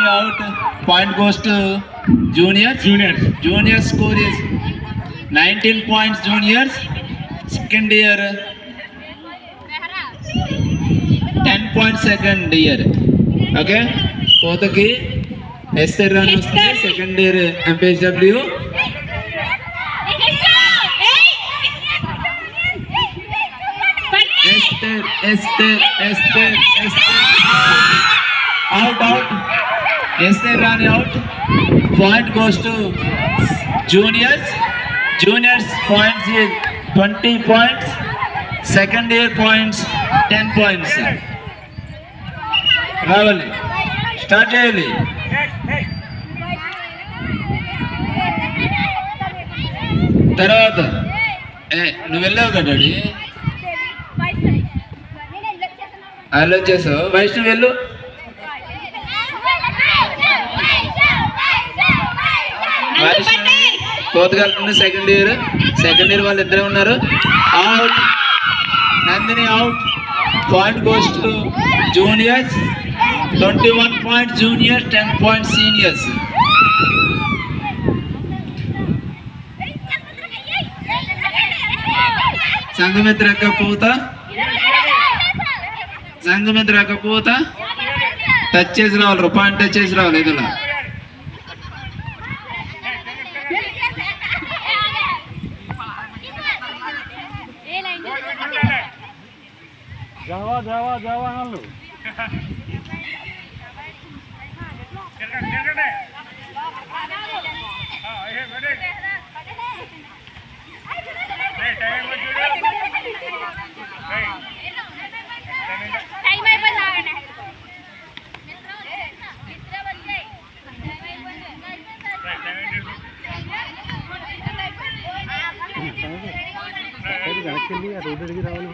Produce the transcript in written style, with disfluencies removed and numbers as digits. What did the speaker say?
Rani out. Point goes to juniors. Junior score is 19 points. Juniors. Second year 10 points. Second year. Okay. Kotaki Esther Rani second year MPHW. Esther. Out. Esther Rani out. Point goes to juniors. Juniors points is 20 points. Second year points 10 points. Ravali. Start చేయాలి. తర్వాత నువ్వు వెళ్ళావు కదా daddy, అలా వచ్చేసావు. వైష్ణవ్ వెళ్ళు. కోతగల్పన second year వాళ్ళు ఇద్దరే ఉన్నారు. Out. Nandini out. Point goes to juniors. 21 points juniors, 10 points seniors. Sanghamitra పోతా టచ్ చేసి రావాలి. పాయింట్ టచ్ చేసి రావాలి. ఇదిలా జావా అన్నాళ్ళు వెనక్కి వెళ్ళి ఆ రోడ్డు అడిగి రావాలి.